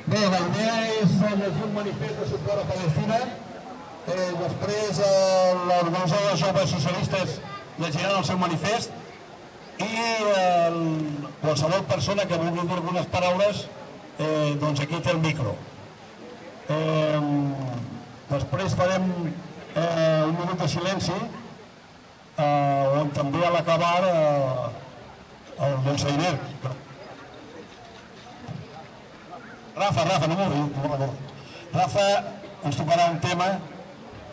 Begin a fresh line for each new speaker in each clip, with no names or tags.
Bé, la idea és llegir un manifest de suport a Palestina. Després l'organització de joves socialistes llegiran el seu manifest i qualsevol persona que vulgui dir algunes paraules, doncs aquí té el micro. Després farem un minut de silenci on també a l'acabar el Monseiner. Rafa, no m'ho Rafa ens tocarà un tema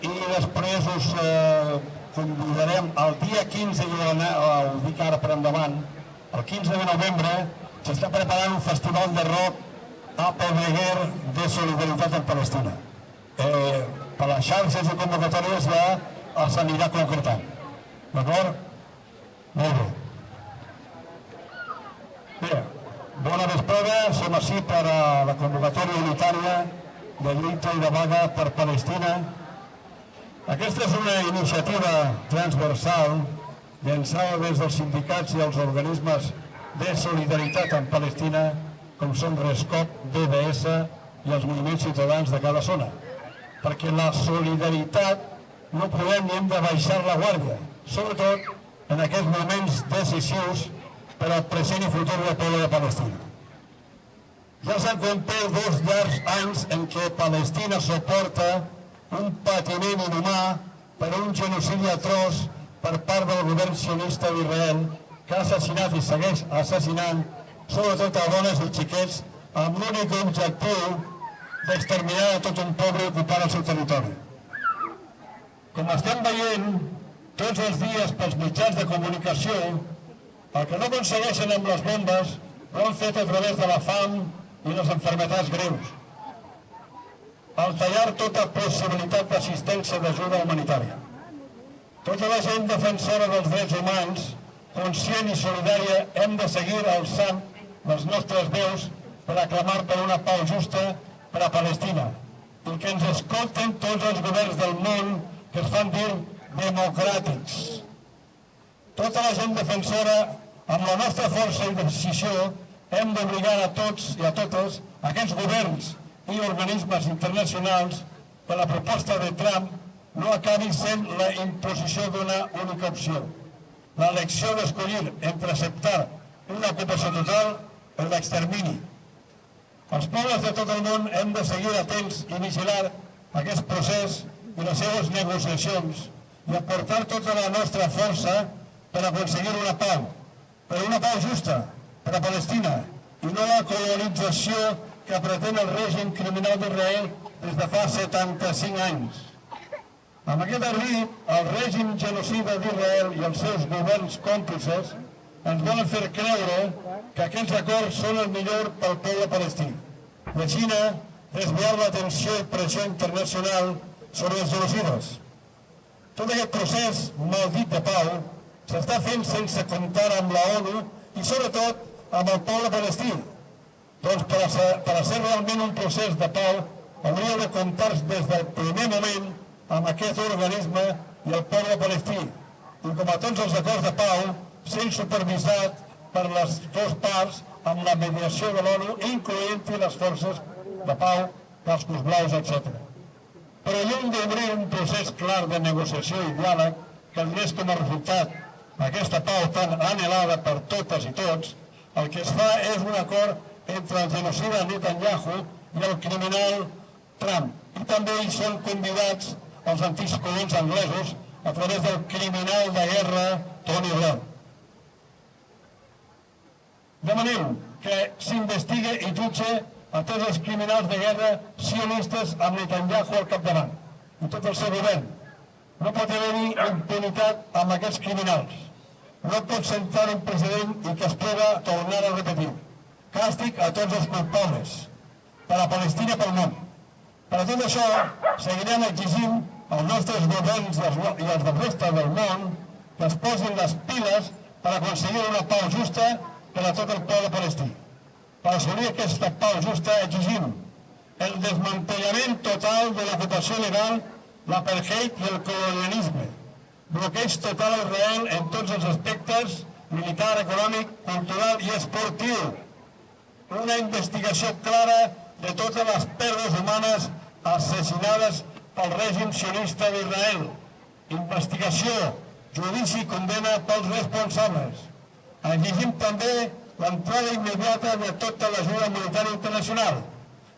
i després us convidarem el dia 15, ho dic ara per endavant, el 15 de novembre s'està preparant un festival de rock a Pedreguer de solidaritat amb Palestina. Per les xarxes i convocatòries ja s'anirà concretant. D'acord? Molt bé. Bé, bona vesprada, som ací per a la convocatòria unitària de lluita i de vaga per Palestina. Aquesta és una iniciativa transversal llançada des dels sindicats i els organismes de solidaritat amb Palestina, com són RESCOP, BDS i els moviments ciutadans de cada zona. Perquè la solidaritat no podem ni hem de baixar la guàrdia, sobretot en aquests moments decisius per al present i futur del poble de Palestina. Ja s'han complert 2 llargs anys en què Palestina suporta un patiment inhumà per un genocidi atroç per part del govern sionista d'Israel, que ha assassinat i segueix assassinant sobretot a dones i xiquets amb l'únic objectiu d'exterminar tot un poble i ocupar el seu territori. Com estem veient tots els dies pels mitjans de comunicació, el que no aconsegueixen amb les bombes ho han fet a través de la fam i les malalties greus, al tallar tota possibilitat d'assistència d'ajuda humanitària. Tota la gent defensora dels drets humans, conscient i solidària, hem de seguir alçant les nostres veus per aclamar per una pau justa per a Palestina i que ens escolten tots els governs del món que es fan dir democràtics. Tota la gent defensora, amb la nostra força i decisió, hem d'obligar a tots i a totes aquests governs i organismes internacionals que la proposta de Trump no acabi sent la imposició d'una única opció. L'elecció d'escollir entre acceptar una ocupació total o l'extermini. Els pobles de tot el món hem de seguir atents i vigilar aquest procés i les seves negociacions i aportar tota la nostra força per aconseguir una pau, però una pau justa per a Palestina i no la colonització que pretén el règim criminal d'Israel des de fa 75 anys. Amb aquest ardit, el règim genocida d'Israel i els seus governs còmplices ens volen fer creure que aquests acords són el millor pel poble palestí. La Xina desviar l'atenció i pressió internacional sobre els genocides. Tot aquest procés maldit de pau s'està fent sense comptar amb la ONU i sobretot amb el poble palestí. Doncs per a ser realment un procés de pau hauria de comptar des del primer moment amb aquest organisme i el poble palestí, i com a tots els acords de pau, sent supervisat per les dues parts amb la mediació de l'ONU, incloent-hi les forces de pau, cascos blaus, etc. Però lluny d'obrir un procés clar de negociació i diàleg que donés com a resultat aquesta pau tan anhelada per totes i tots, el que es fa és un acord entre el genocida Netanyahu i el criminal Trump. I també hi són convidats els antics colons anglesos a través del criminal de guerra Tony Blair. Demanem que s'investigue i jutge a tots els criminals de guerra sionistes amb Netanyahu al capdavant i tot el seu govern. No pot haver-hi impunitat amb aquests criminals. No pot sentar un precedent i que es pugui tornar a repetir. Càstig a tots els culpables, per a Palestina i pel món. Per a tot això, seguirem exigint als nostres governs i als de resta del món que es posin les piles per aconseguir una pau justa per a tot el poble palestí. Per assolir aquesta pau justa exigim el desmantellament total de l'ocupació legal, l'apartheid i el colonialisme, bloqueig total a Israel en tots els aspectes, militar, econòmic, cultural i esportiu, una investigació clara de totes les pèrdues humanes assassinades pel règim sionista d'Israel. Investigació, judici i condemna pels responsables. Exigim també l'entrada immediata de tota l'ajuda militar internacional.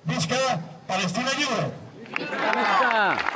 Visca Palestina lliure!
Visca!